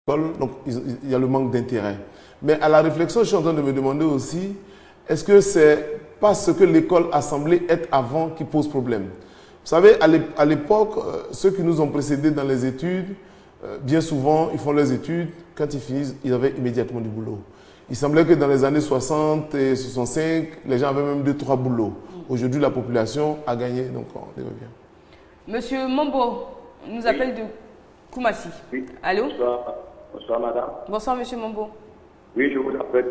donc il y a le manque d'intérêt. Mais à la réflexion, je suis en train de me demander aussi, est-ce que c'est pas ce que l'école a semblé être avant qui pose problème? Vous savez, à l'époque, ceux qui nous ont précédés dans les études, bien souvent, ils font leurs études, quand ils finissent, ils avaient immédiatement du boulot. Il semblait que dans les années 60 et 65, les gens avaient même 2-3 boulots. Aujourd'hui, la population a gagné, donc on y revient. Monsieur Mambo nous appelle de Koumassi. Oui. Allô? Bonsoir. Bonsoir, madame. Bonsoir, monsieur Mambo. Oui, je vous appelle.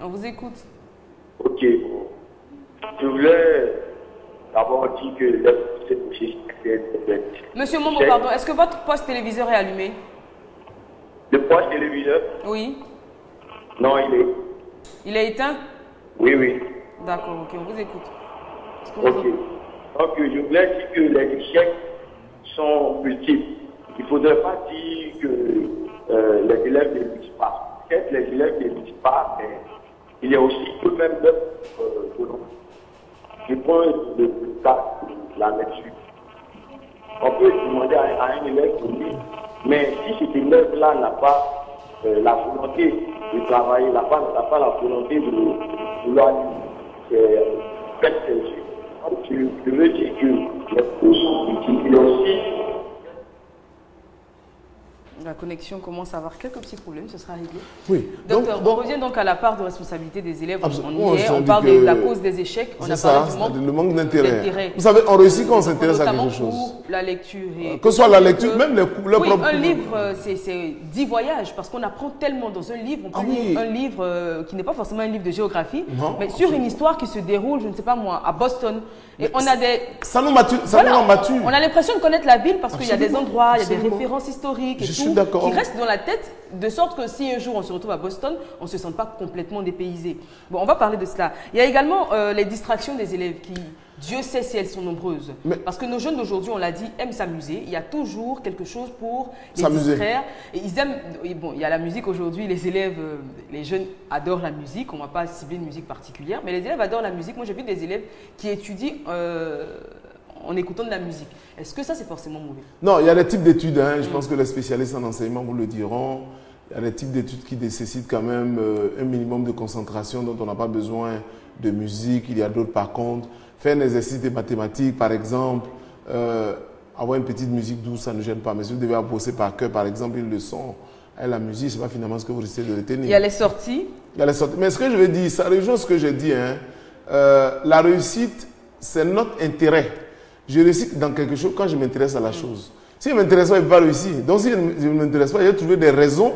On vous écoute. Ok. Je voulais d'abord dire que Monsieur Mambo, pardon, est-ce que votre poste téléviseur est allumé? Le poste téléviseur? Oui. Non, il est. Il est éteint? Oui, oui. D'accord, ok, on vous écoute. Ok. Donc, je voulais dire que les échecs sont multiples. Il ne faudrait pas dire que les élèves ne réussissent pas. Peut-être les élèves ne réussissent pas, mais il y a aussi eux-mêmes de nous. Je prends le cas de la lecture. On peut demander à un élève de lire, mais si cet élève-là n'a pas la volonté de travailler, n'a pas la volonté de vouloir lire, c'est je veux dire que les cours utilisent aussi. La connexion commence à avoir quelques petits problèmes, ce sera réglé. Oui. Docteur, on revient donc à la part de responsabilité des élèves. On parle de la cause des échecs, on a parlé du manque d'intérêt. Vous savez, on réussit quand on s'intéresse à quelque notamment chose. pour la lecture. Que ce soit la lecture, même les cours. Oui, un livre, c'est 10 voyages, parce qu'on apprend tellement dans un livre. On peut lire un livre qui n'est pas forcément un livre de géographie, mais sur une histoire qui se déroule, je ne sais pas moi, à Boston. Et on a des... Ça nous mature. On a l'impression de connaître la ville parce qu'il y a des endroits, il y a des références historiques et tout, qui restent dans la tête, de sorte que si un jour on se retrouve à Boston, on ne se sent pas complètement dépaysé. Bon, on va parler de cela. Il y a également les distractions des élèves qui, Dieu sait si elles sont nombreuses. Parce que nos jeunes d'aujourd'hui, on l'a dit, aiment s'amuser. Il y a toujours quelque chose pour les distraire. Et ils aiment... Bon, il y a la musique aujourd'hui, les élèves, les jeunes adorent la musique. On ne va pas cibler une musique particulière, mais les élèves adorent la musique. Moi, j'ai vu des élèves qui étudient en écoutant de la musique. Est-ce que ça, c'est forcément mauvais? Non, il y a des types d'études. Je pense que les spécialistes en enseignement vous le diront. Il y a des types d'études qui nécessitent quand même un minimum de concentration dont on n'a pas besoin de musique. Il y a d'autres par contre. Faire un exercice de mathématiques, par exemple, avoir une petite musique douce, ça ne gêne pas. Mais si vous devez bosser par cœur, par exemple, une leçon, la musique, ce n'est pas finalement ce que vous risquez de retenir. Il y a les sorties. Il y a les sorties. Mais ce que je veux dire, ça rejoint ce que j'ai dit. La réussite, c'est notre intérêt. Je réussis dans quelque chose quand je m'intéresse à la chose. Si je ne m'intéresse pas, je ne vais pas réussir. Donc si je ne m'intéresse pas, je vais trouver des raisons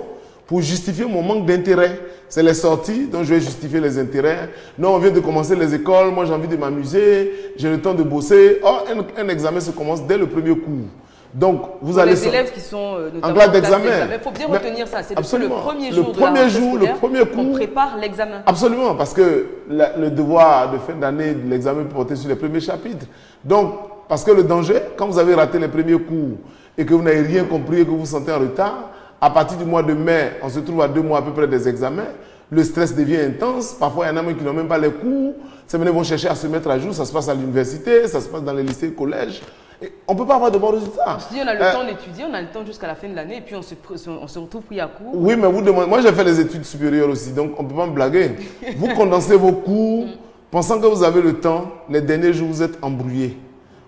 pour justifier mon manque d'intérêt. C'est les sorties, donc je vais justifier les intérêts. Non, on vient de commencer les écoles, moi j'ai envie de m'amuser, j'ai le temps de bosser. Oh, un examen se commence dès le premier cours. Donc, vous allez... Les élèves qui sont en classe d'examen. Il faut bien retenir ça. C'est le premier jour de la rentrée scolaire, le premier cours, on prépare l'examen. Absolument, parce que le devoir de fin d'année de l'examen peut porter sur les premiers chapitres. Donc, parce que le danger, quand vous avez raté les premiers cours et que vous n'avez rien compris et que vous vous sentez en retard, à partir du mois de mai, on se trouve à 2 mois à peu près des examens, le stress devient intense. Parfois, il y en a même qui n'ont même pas les cours. Ces messieurs vont chercher à se mettre à jour. Ça se passe à l'université, ça se passe dans les lycées et collèges. Et on ne peut pas avoir de bons résultats. Je dis, on a le temps d'étudier, on a le temps jusqu'à la fin de l'année et puis on se retrouve pris à court. Oui, mais vous demandez. Moi, j'ai fait les études supérieures aussi, donc on ne peut pas me blaguer. Vous condensez vos cours, pensant que vous avez le temps. Les derniers jours, vous êtes embrouillés.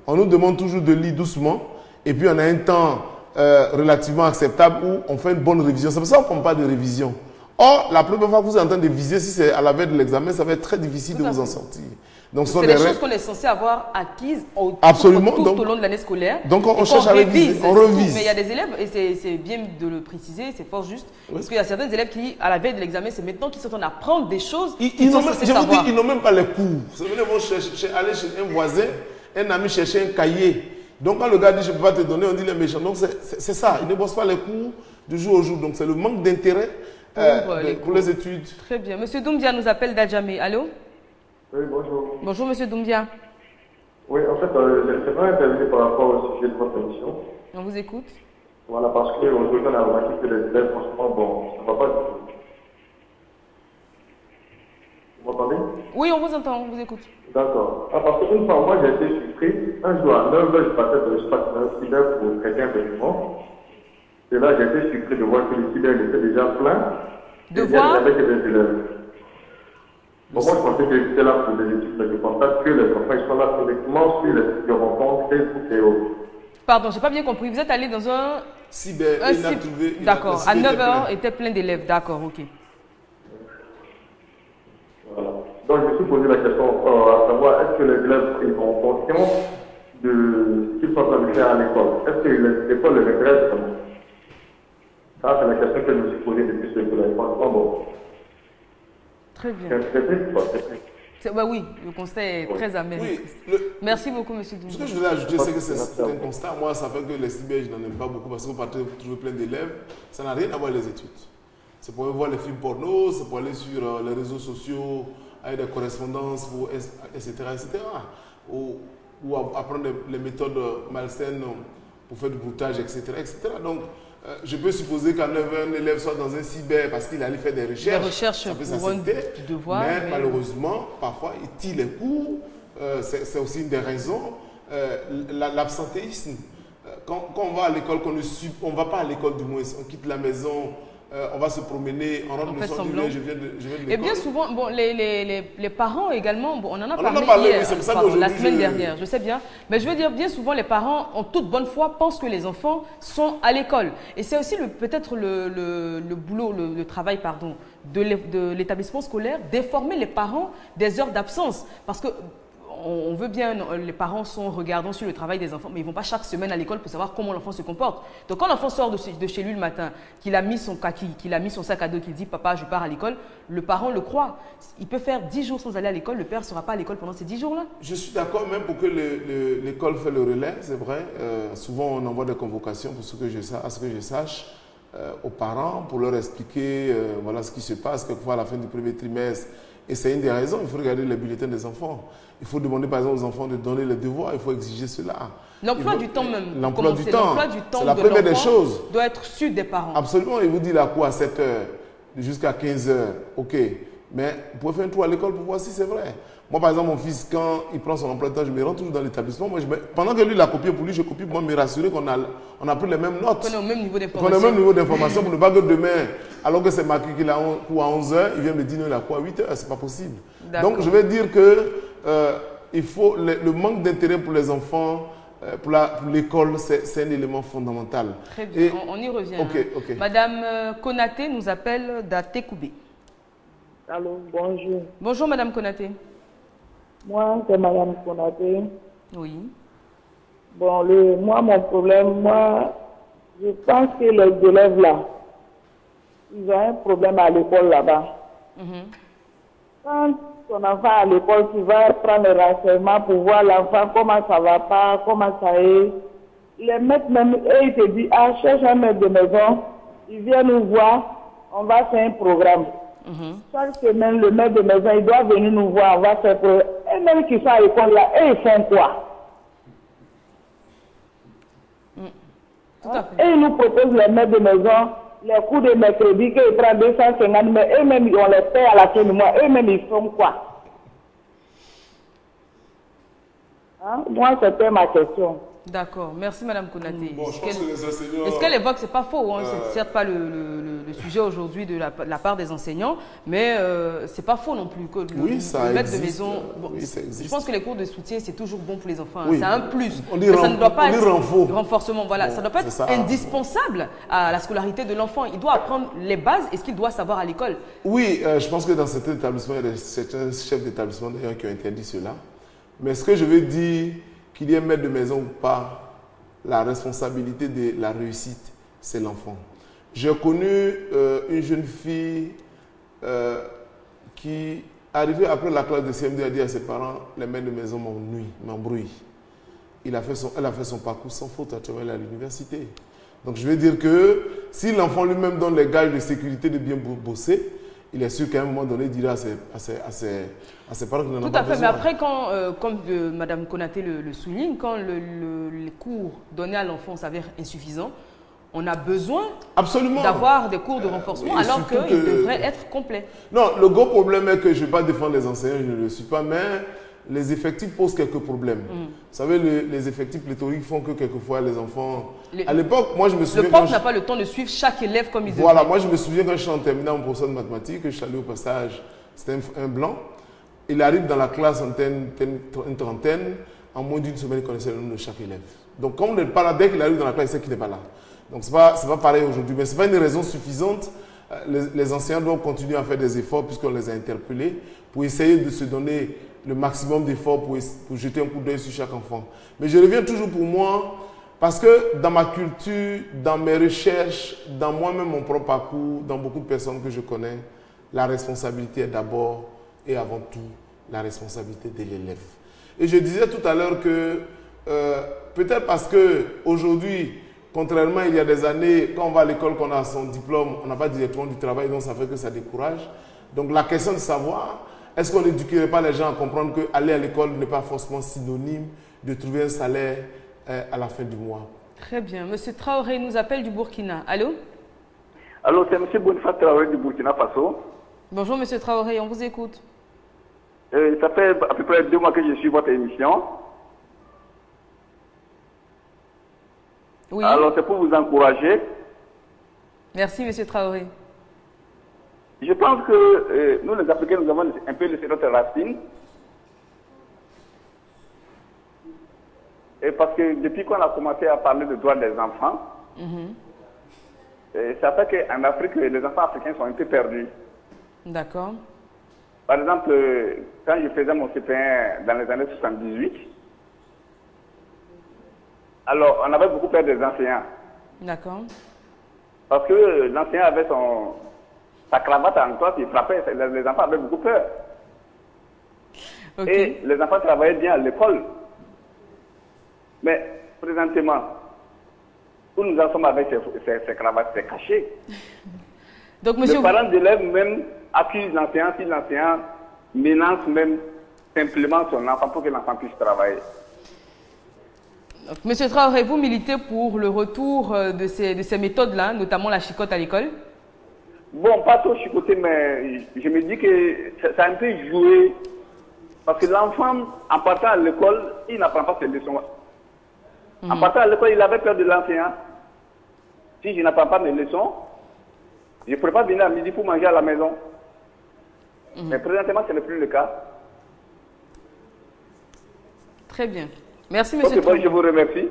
On nous demande toujours de lire doucement et puis on a un temps relativement acceptable où on fait une bonne révision. C'est pour ça qu'on ne parle pas de révision. Or, la première fois que vous êtes en train de viser, si c'est à la veille de l'examen, ça va être très difficile de vous en sortir. Donc, c'est des choses qu'on est censé avoir acquises tout au long de l'année scolaire. Donc, on cherche à réviser. On revise. Mais il y a des élèves, et c'est bien de le préciser, c'est fort juste, parce qu'il y a certains élèves qui, à la veille de l'examen, c'est maintenant qu'ils sont en train d'apprendre des choses. Je vous dis, ils n'ont même pas les cours. Ils vont aller chez un voisin, un ami chercher un cahier. Donc, quand le gars dit je ne peux pas te donner, on dit les méchants. Donc, c'est ça. Ils ne bossent pas les cours du jour au jour. Donc, c'est le manque d'intérêt pour les études. Très bien. Monsieur Doumbia nous appelle d'Adjamé. Allô? Oui, bonjour. Bonjour, monsieur Doumbia. Oui, en fait, j'aimerais intervenir par rapport au sujet de votre émission. On vous écoute. Voilà, parce qu'aujourd'hui, on a remarqué que les élèves, franchement, bon, ça ne va pas du tout. Vous m'entendez? Oui, on vous entend, on vous écoute. D'accord. Parce qu'une fois, moi, j'ai été surpris. Un jour, à 9h, je passais de l'espace d'un pour traiter un bâtiment. Et là, j'ai été surpris de voir que le cyber était déjà plein. De voir avec des élèves. Bon, moi, je pensais que c'était là pour des études, mais je constate que les enfants ils sont là uniquement sur les sites de rencontres, Facebook et autres. Pardon, je n'ai pas bien compris. Vous êtes allé dans un... Cyber, d'accord, à 9h, était plein d'élèves. D'accord, ok. Voilà. Donc, je me suis posé la question à savoir, est-ce que les élèves ils sont conscients de ce qu'ils sont en train de faire à l'école? Est-ce que l'école les intéresse? Ça, c'est la question que je me suis posée depuis ce que la franchement, bon. Très bien. C'est triste, quoi. C'est triste. Bah oui, le constat est très amer. Oui, merci beaucoup, monsieur Doumou. Ce que je voulais ajouter, c'est que c'est un constat. Moi, ça fait que les cyber, je n'en aime pas beaucoup parce qu'on partez trouver plein d'élèves. Ça n'a rien à voir avec les études. C'est pour aller voir les films porno, c'est pour aller sur les réseaux sociaux, avec des correspondances, etc., etc. Ou apprendre les méthodes malsaines pour faire du broutage, etc., etc. Donc, je peux supposer qu'à 9h, un élève soit dans un cyber parce qu'il allait faire des recherches. Des recherches ça peut pour un devoir. Mais malheureusement, parfois, il tire les cours. C'est aussi une des raisons. L'absentéisme. Quand on va à l'école, on ne va pas à l'école du moins, on quitte la maison. On va se promener, on rentre le soir, je viens de l'école. Et bien souvent, bon, les parents également, bon, on en a parlé hier, oui, la semaine dernière, je sais bien. Mais je veux dire, bien souvent, les parents, en toute bonne foi, pensent que les enfants sont à l'école. Et c'est aussi peut-être le boulot, le travail, pardon, de l'établissement scolaire, d'informer les parents des heures d'absence. Parce que on veut bien, les parents sont regardants sur le travail des enfants, mais ils ne vont pas chaque semaine à l'école pour savoir comment l'enfant se comporte. Donc quand l'enfant sort de chez lui le matin, qu'il a mis son kaki, qu'il a mis son sac à dos, qu'il dit « Papa, je pars à l'école », le parent le croit. Il peut faire 10 jours sans aller à l'école, le père ne sera pas à l'école pendant ces 10 jours-là. Je suis d'accord, même pour que l'école fait le relais, c'est vrai. Souvent, on envoie des convocations pour ce que je sache aux parents pour leur expliquer voilà ce qui se passe. Quelquefois, à la fin du premier trimestre, et c'est une des raisons, il faut regarder les bulletins des enfants. Il faut demander par exemple aux enfants de donner les devoirs, il faut exiger cela. L'emploi du temps même. L'emploi du temps, c'est la première des choses. Doit être su des parents. Absolument, il vous dit la cour à 7 h jusqu'à 15 h, ok. Mais vous pouvez faire un tour à l'école pour voir si c'est vrai. Moi par exemple, mon fils, quand il prend son emploi de temps, je me rends toujours dans l'établissement. Pendant que lui il a copié pour lui, je copie pour moi, me rassurer qu'on a pris les mêmes notes. Qu'on est au même niveau d'information. Qu'on est au même niveau d'information pour ne pas que demain, alors que c'est marqué qu'il a cours à 11 h, il vient me dire non, il a cours à 8 h, c'est pas possible. Donc je vais dire que il faut le manque d'intérêt pour les enfants, pour l'école, c'est un élément fondamental. Très bien, on y revient. Ok. Madame Konaté nous appelle d'Atekoubé. Allô, bonjour. Bonjour Madame Konaté. Moi, c'est Madame Konaté. Oui. Bon, mon problème, je pense que les élèves là, ils ont un problème à l'école là-bas. Quand ton enfant à l'école, tu vas prendre les renseignements pour voir l'enfant, comment ça va pas, comment ça est. Les maîtres même, ils te disent, cherche un maître de maison, il vient nous voir, on va faire un programme. Chaque semaine, le maître de maison, il doit venir nous voir, on va faire un programme. Et même qui sont à l'école là, ils font quoi? Tout à fait. Et ils nous proposent les maîtres de maison, les cours de mercredi, qu'ils prennent 250, mais eux-mêmes, on les paie à la fin du mois. Eux-mêmes, ils font quoi? Moi, c'était ma question. D'accord. Merci, Madame Konaté. Bon, je pense que les enseignants... Est-ce qu'elle évoque? C'est pas faux. Hein, c'est certes pas le sujet aujourd'hui de la part des enseignants, mais c'est pas faux non plus. Que oui, ça le maître existe. de maison... Bon, oui, ça existe. Je pense que les cours de soutien, c'est toujours bon pour les enfants. Oui. C'est un plus. Mais ça ne doit pas être renforcement. Voilà, bon, ça ne doit pas être indispensable à la scolarité de l'enfant. Il doit apprendre les bases et ce qu'il doit savoir à l'école. Oui, je pense que dans certains établissements, il y a certains chefs d'établissement d'ailleurs qui ont interdit cela. Mais ce que je veux dire, qu'il y ait maître de maison ou pas, la responsabilité de la réussite, c'est l'enfant. J'ai connu une jeune fille qui, arrivée après la classe de CM2, a dit à ses parents, les maîtres de maison m'embrouillent. Elle a fait son parcours sans faute à travers l'université. Donc je veux dire que si l'enfant lui-même donne les gages de sécurité de bien bosser, il est sûr qu'à un moment donné, il dira à ses parents qu'il n'en a pas besoin. Tout à fait, mais après, comme Mme Konaté le souligne, quand les cours donnés à l'enfant s'avèrent insuffisants, on a besoin d'avoir des cours de renforcement alors qu'ils devraient être complets. Non, le gros problème est que je ne vais pas défendre les enseignants, je ne le suis pas, mais les effectifs posent quelques problèmes. Vous savez, les effectifs pléthoriques font que quelquefois les enfants... À l'époque, moi je me souviens... Le prof n'a pas le temps de suivre chaque élève comme il devrait. Voilà, moi je me souviens quand je suis en terminale mon professeur de mathématiques, que je suis allé au passage, c'était un blanc. Il arrive dans la classe en une trentaine, en moins d'une semaine, il connaissait le nom de chaque élève. Donc comme on n'est pas là, dès qu'il arrive dans la classe, il sait qu'il n'est pas là. Donc ce n'est pas pareil aujourd'hui, mais ce n'est pas une raison suffisante. Les enseignants doivent continuer à faire des efforts puisqu'on les a interpellés pour essayer de se donner le maximum d'efforts pour jeter un coup d'œil sur chaque enfant. Mais je reviens toujours pour moi, parce que dans ma culture, dans mes recherches, dans moi-même mon propre parcours, dans beaucoup de personnes que je connais, la responsabilité est d'abord et avant tout la responsabilité de l'élève. Et je disais tout à l'heure que peut-être parce qu'aujourd'hui, contrairement il y a des années, quand on va à l'école, qu'on a son diplôme, on n'a pas directement du travail, donc ça fait que ça décourage. Donc la question de savoir, est-ce qu'on n'éduquerait pas les gens à comprendre qu'aller à l'école n'est pas forcément synonyme de trouver un salaire à la fin du mois? Très bien. Monsieur Traoré nous appelle du Burkina. Allô? Allô, c'est Monsieur Boniface Traoré du Burkina Faso. Bonjour Monsieur Traoré, on vous écoute. Ça fait à peu près 2 mois que je suis votre émission. Oui. Alors c'est pour vous encourager. Merci Monsieur Traoré. Je pense que nous les Africains, nous avons un peu laissé notre racine. Et parce que depuis qu'on a commencé à parler de droits des enfants, ça fait qu'en Afrique, les enfants africains sont un peu perdus. D'accord. Par exemple, quand je faisais mon CP1 dans les années 78, alors on avait beaucoup peur des enseignants. D'accord. Parce que l'enseignant avait sa cravate en classe, il frappait, les enfants avaient beaucoup peur. Okay. Et les enfants travaillaient bien à l'école. Mais présentement, où nous en sommes avec ces cravates, c'est caché. Donc, monsieur... Les parents d'élèves même accusent l'enseignant si l'enseignant menace même simplement son enfant pour que l'enfant puisse travailler. Donc, monsieur Traoré, vous militez pour le retour de ces méthodes-là, notamment la chicotte à l'école? Bon, pas trop chicoter, mais je me dis que ça a un peu joué. Parce que l'enfant, en partant à l'école, il n'apprend pas ses leçons. En partant à l'école, il avait peur de l'enseignant. Si je n'apprends pas mes leçons, je ne pourrais pas venir à midi pour manger à la maison. Mais présentement, ce n'est plus le cas. Très bien. Merci, monsieur Traoré. Je vous remercie.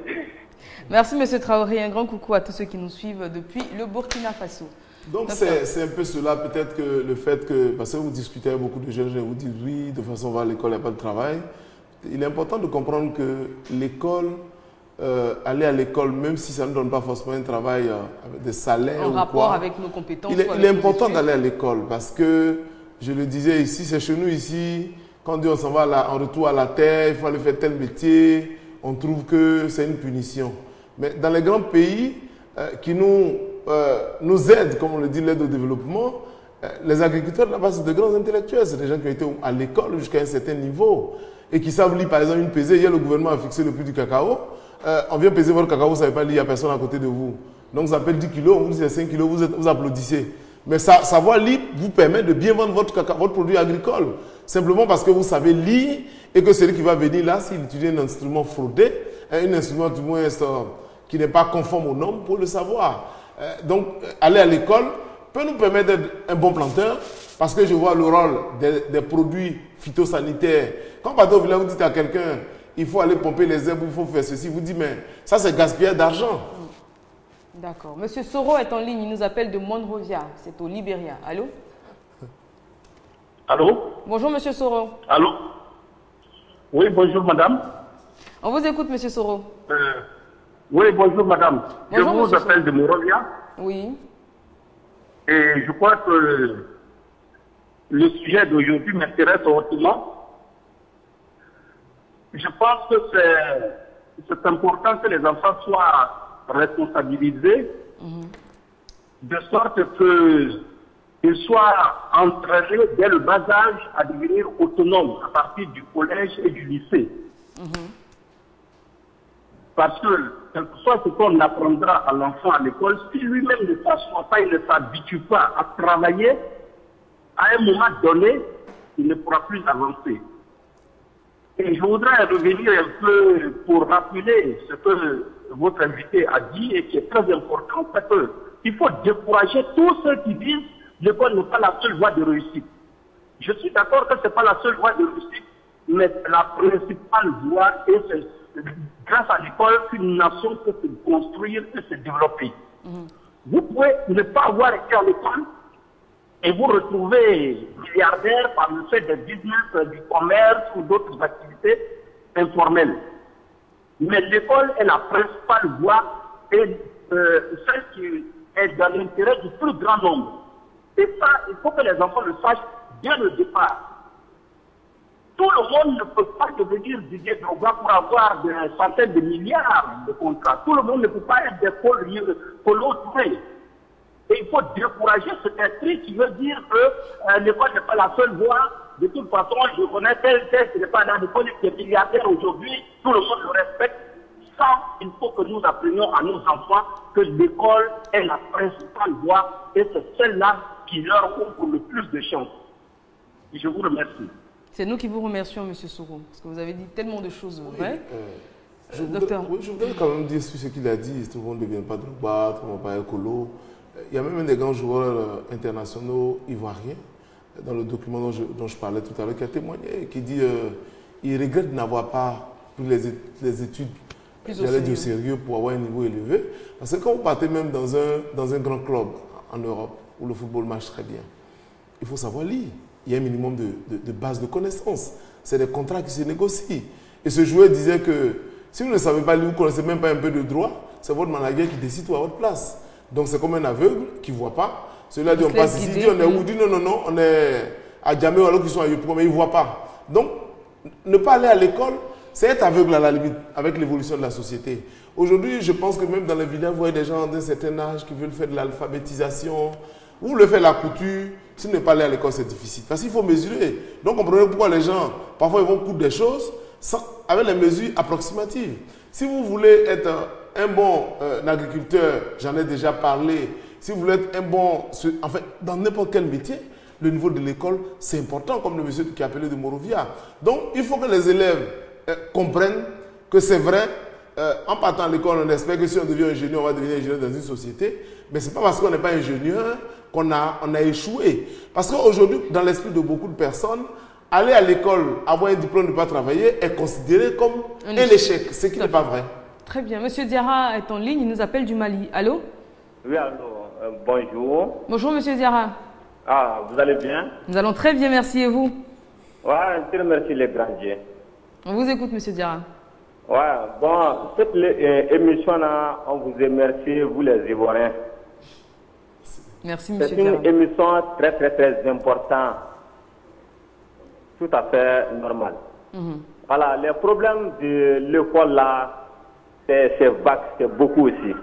Merci, monsieur Traoré. Un grand coucou à tous ceux qui nous suivent depuis le Burkina Faso. Donc, c'est un peu cela, peut-être que le fait que, parce que vous discutez avec beaucoup de jeunes, vous dites oui, de toute façon, on va à l'école, il n'y a pas de travail. Il est important de comprendre que l'école, aller à l'école, même si ça ne donne pas forcément un travail avec des salaires en rapport avec nos compétences. Il est important d'aller à l'école parce que, je le disais ici, c'est chez nous ici, quand on dit on s'en va en retour à la terre, il faut aller faire tel métier, on trouve que c'est une punition. Mais dans les grands pays qui nous aident, comme on le dit, l'aide au développement, les agriculteurs là-bas, c'est de grands intellectuels, c'est des gens qui ont été à l'école jusqu'à un certain niveau et qui savent lire, par exemple, une pesée. Hier, le gouvernement a fixé le prix du cacao. On vient peser votre cacao, vous ne savez pas lire, il n'y a personne à côté de vous. Donc, ça s'appelle 10 kilos, on vous dit c'est 5 kilos, vous applaudissez. Mais savoir lire vous permet de bien vendre votre produit agricole. Simplement parce que vous savez lire et que celui qui va venir là, s'il utilise un instrument fraudé, un instrument du moins qui n'est pas conforme aux normes, pour le savoir. Donc, aller à l'école peut nous permettre d'être un bon planteur parce que je vois le rôle des produits phytosanitaires. Quand partez au village, vous dites à quelqu'un, il faut aller pomper les herbes, il faut faire ceci, vous dites, mais ça c'est gaspillage d'argent. D'accord. Monsieur Soro est en ligne, il nous appelle de Monrovia, c'est au Libéria. Allô? Allô? Bonjour monsieur Soro. Allô? Oui, bonjour madame. On vous écoute monsieur Soro. Oui, bonjour madame. Bonjour, je vous appelle de Monrovia. Oui. Et je crois que le sujet d'aujourd'hui m'intéresse hautement. Je pense que c'est important que les enfants soient responsabilisés, de sorte qu'ils soient entraînés dès le bas âge à devenir autonomes à partir du collège et du lycée. Parce que, quel que soit ce qu'on apprendra à l'enfant à l'école, si lui-même ne s'assoit pas, il ne s'habitue pas à travailler, à un moment donné, il ne pourra plus avancer. Et je voudrais revenir un peu pour rappeler ce que votre invité a dit et qui est très important, parce qu'il faut décourager tous ceux qui disent que l'école n'est pas la seule voie de réussite. Je suis d'accord que ce n'est pas la seule voie de réussite, mais la principale voie, et c'est grâce à l'école qu'une nation peut se construire et se développer. Vous pouvez ne pas avoir été à l'école et vous retrouver milliardaire par le fait de business, du commerce ou d'autres activités informelles. Mais l'école est la principale voie et celle qui est dans l'intérêt du plus grand nombre. Et ça, il faut que les enfants le sachent dès le départ. Tout le monde ne peut pas devenir Didier Drogba pour avoir des centaines de milliards de contrats. Tout le monde ne peut pas être des Polo Touré. Et il faut décourager cet esprit qui veut dire que l'école n'est pas la seule voie. De toute façon, je connais tel qui n'est pas dans l'école, qui est milliardaire aujourd'hui, tout le monde le respecte. Ça, il faut que nous apprenions à nos enfants que l'école est la principale voie et c'est celle-là qui leur ouvre le plus de chance. Et je vous remercie. C'est nous qui vous remercions, M. Soro, parce que vous avez dit tellement de choses vraies. Docteur. Je voudrais quand même dire sur ce qu'il a dit. Tout le monde ne devient pas Drogba, tout le monde ne devient pas écolo. Il y a même un des grands joueurs internationaux ivoiriens, dans le document dont je parlais tout à l'heure, qui a témoigné, qui dit qu'il regrette de n'avoir pas pris les études du sérieux pour avoir un niveau élevé. Parce que quand vous partez même dans un grand club en Europe, où le football marche très bien, il faut savoir lire. Il y a un minimum de base de connaissances. C'est des contrats qui se négocient. Et ce joueur disait que si vous ne savez pas lire, vous ne connaissez même pas un peu de droit, c'est votre manager qui décide tout à votre place. Donc c'est comme un aveugle qui ne voit pas. Celui-là dit on passe ici, dit on est où, dit non, on est à Djamé alors qu'ils sont à Yopougon, mais ils ne voient pas. Donc ne pas aller à l'école, c'est être aveugle à la limite avec l'évolution de la société. Aujourd'hui, je pense que même dans les villages, vous voyez des gens d'un certain âge qui veulent faire de l'alphabétisation, ou le faire la couture. Si vous ne pas aller à l'école, c'est difficile. Parce qu'il faut mesurer. Donc, comprenez pourquoi les gens, parfois, ils vont coudre des choses avec les mesures approximatives. Si vous voulez être un bon agriculteur, j'en ai déjà parlé. Si vous voulez être un bon... En fait, dans n'importe quel métier, le niveau de l'école, c'est important, comme le monsieur qui a appelé de Morovia. Donc, il faut que les élèves comprennent que c'est vrai. En partant à l'école, on espère que si on devient ingénieur, on va devenir ingénieur dans une société. Mais ce n'est pas parce qu'on n'est pas ingénieur qu'on a échoué. Parce qu'aujourd'hui, dans l'esprit de beaucoup de personnes, aller à l'école, avoir un diplôme, ne pas travailler, est considéré comme un échec, ce qui n'est pas vrai. Très bien. Monsieur Diarra est en ligne, il nous appelle du Mali. Allô? Oui, allô. Bonjour. Bonjour, monsieur Diarra. Ah, vous allez bien? Nous allons très bien, merci. Et vous? Ouais, je remercie les grands dieux. On vous écoute, monsieur Diarra. Ouais, bon, cette émission-là, on vous remercie, vous les Ivoiriens. Merci, monsieur Diarra. C'est une émission très, très, très importante. Tout à fait normal. Voilà, les problèmes de l'école là, c'est vague, c'est beaucoup aussi.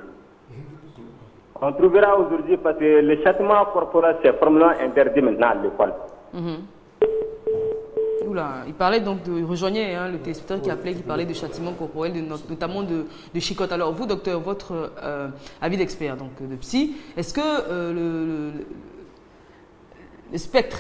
On trouvera aujourd'hui, parce que le châtiment corporel, c'est formellement interdit maintenant à l'école. Oula, il parlait donc de, rejoignez le téléspectateur qui appelait, qui parlait de châtiment corporel, notamment de chicotte. Alors vous, docteur, votre avis d'expert, donc de psy, est-ce que le spectre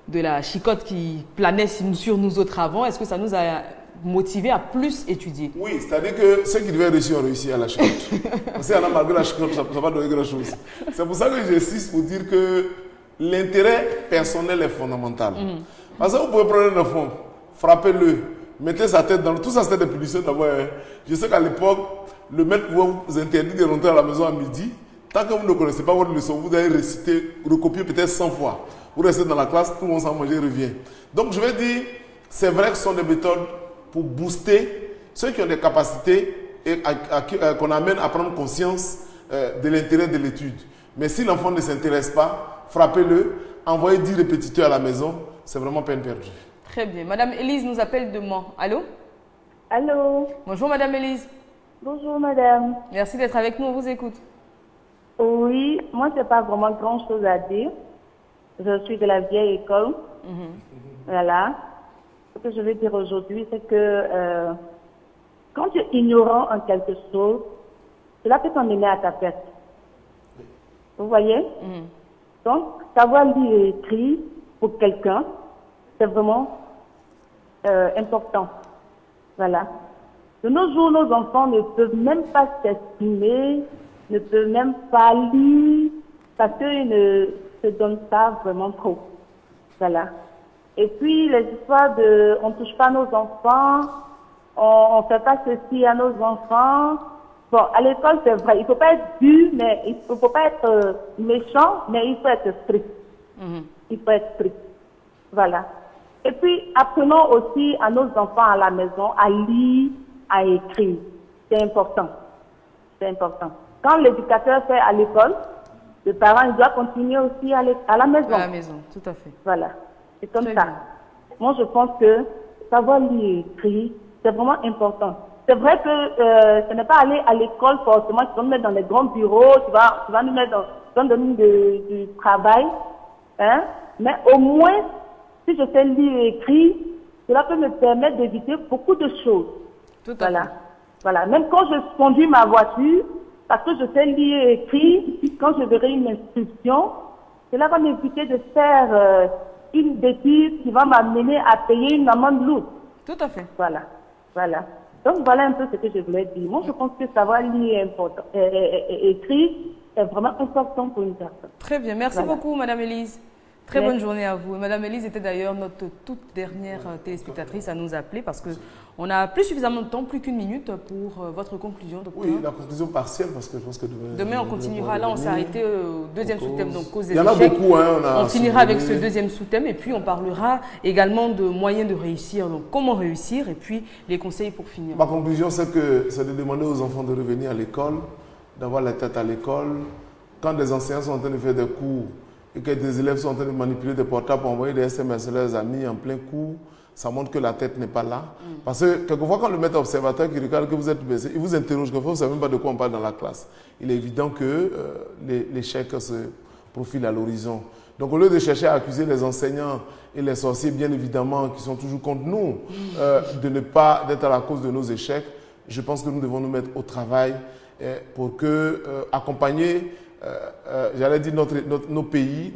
de la chicotte qui planait sur nous autres avant, est-ce que ça nous a motivé à plus étudier? Oui, c'est-à-dire que ceux qui devaient réussir ont réussi à la chicotte. Parce qu'il y en a malgré la chicotte, ça ne va pas donner grand-chose. C'est pour ça que j'insiste pour dire que l'intérêt personnel est fondamental. Parce que vous pouvez prendre un enfant, frappez-le, mettez sa tête dans le... Tout ça, c'était des punitions d'abord. Je sais qu'à l'époque, le maître pouvait vous interdire de rentrer à la maison à midi. Tant que vous ne connaissez pas votre leçon, vous allez réciter, recopier peut-être 100 fois. Vous restez dans la classe, tout le monde s'en manger revient. Donc je vais dire, c'est vrai que ce sont des méthodes pour booster ceux qui ont des capacités et qu'on amène à prendre conscience de l'intérêt de l'étude. Mais si l'enfant ne s'intéresse pas, frappez-le, envoyez 10 répétiteurs à la maison, c'est vraiment peine perdue. Très bien. Madame Élise nous appelle de Mans. Allô? Allô? Bonjour Madame Élise. Bonjour Madame. Merci d'être avec nous, on vous écoute. Oui, moi je n'ai pas vraiment grand chose à dire. Je suis de la vieille école. Voilà. Ce que je veux dire aujourd'hui, c'est que quand tu es ignorant en quelque chose, cela peut t'emmener à ta perte. Vous voyez? Donc, savoir lire et écrire pour quelqu'un, c'est vraiment important. Voilà. De nos jours, nos enfants ne peuvent même pas s'exprimer, ne peuvent même pas lire, parce qu'ils ne se donnent pas vraiment trop. Voilà. Et puis, les histoires de on ne touche pas nos enfants, on ne fait pas ceci à nos enfants. Bon, à l'école, c'est vrai, il ne faut pas être dur, mais il ne faut pas être méchant, mais il faut être strict. Il faut être strict. Voilà. Et puis, apprenons aussi à nos enfants à la maison à lire, à écrire. C'est important. C'est important. Quand l'éducateur fait à l'école, le parent il doit continuer aussi à la maison. À la maison, tout à fait. Voilà. C'est comme Très ça. bien. Moi, je pense que savoir lire et écrire, c'est vraiment important. C'est vrai que ce n'est pas aller à l'école forcément, tu vas nous mettre dans les grands bureaux, tu vas nous mettre dans le domaine du travail, hein? Mais au moins, si je sais lire et écrire, cela peut me permettre d'éviter beaucoup de choses. Tout à fait. Voilà. Même quand je conduis ma voiture, parce que je sais lire et écrire, quand je verrai une instruction, cela va m'éviter de faire une bêtise qui va m'amener à payer une amende lourde. Tout à fait. Voilà. Donc voilà un peu ce que je voulais dire. Moi, je pense que savoir lire et écrire est vraiment important pour une personne. Très bien. Merci beaucoup, Madame Élise. Très bonne journée à vous. Madame Élise était d'ailleurs notre toute dernière téléspectatrice à nous appeler parce qu'on n'a plus suffisamment de temps, plus qu'une minute pour votre conclusion, docteur. Oui, la conclusion partielle parce que je pense que demain on continuera. Là, on s'est arrêté au deuxième sous-thème, donc cause des échecs. Il y en a beaucoup. On finira avec ce deuxième sous-thème et puis on parlera également de moyens de réussir. Donc, comment réussir et puis les conseils pour finir. Ma conclusion, c'est de demander aux enfants de revenir à l'école, d'avoir la tête à l'école. Quand des enseignants sont en train de faire des cours, et que des élèves sont en train de manipuler des portables pour envoyer des SMS à leurs amis en plein cours, ça montre que la tête n'est pas là. Parce que quelquefois, quand le maître observateur qui regarde que vous êtes baissé, il vous interroge, quelquefois vous ne savez même pas de quoi on parle dans la classe. Il est évident que l'échec se profile à l'horizon. Donc au lieu de chercher à accuser les enseignants et les sorciers, bien évidemment, qui sont toujours contre nous, de ne pas être à la cause de nos échecs, je pense que nous devons nous mettre au travail pour accompagner j'allais dire nos pays,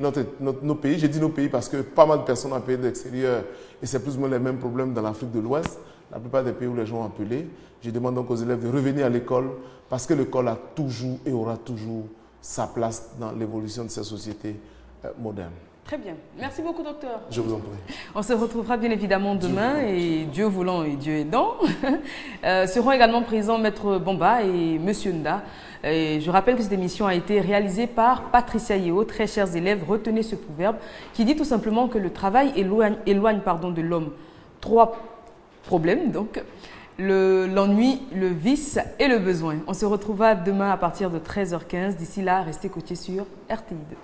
j'ai dit nos pays parce que pas mal de personnes ont appelé de l'extérieur et c'est plus ou moins les mêmes problèmes dans l'Afrique de l'Ouest, la plupart des pays où les gens ont appelé. Je demande donc aux élèves de revenir à l'école parce que l'école a toujours et aura toujours sa place dans l'évolution de ces sociétés modernes. Très bien. Merci beaucoup, docteur. Je vous en prie. On se retrouvera bien évidemment demain et Dieu voulant et Dieu aidant. Seront également présents Maître Bamba et Monsieur Nda. Et je rappelle que cette émission a été réalisée par Patricia Yeo. Très chers élèves, retenez ce proverbe qui dit tout simplement que le travail éloigne de l'homme 3 problèmes, donc l'ennui, le vice et le besoin. On se retrouvera demain à partir de 13h15. D'ici là, restez coachés sur RTI2.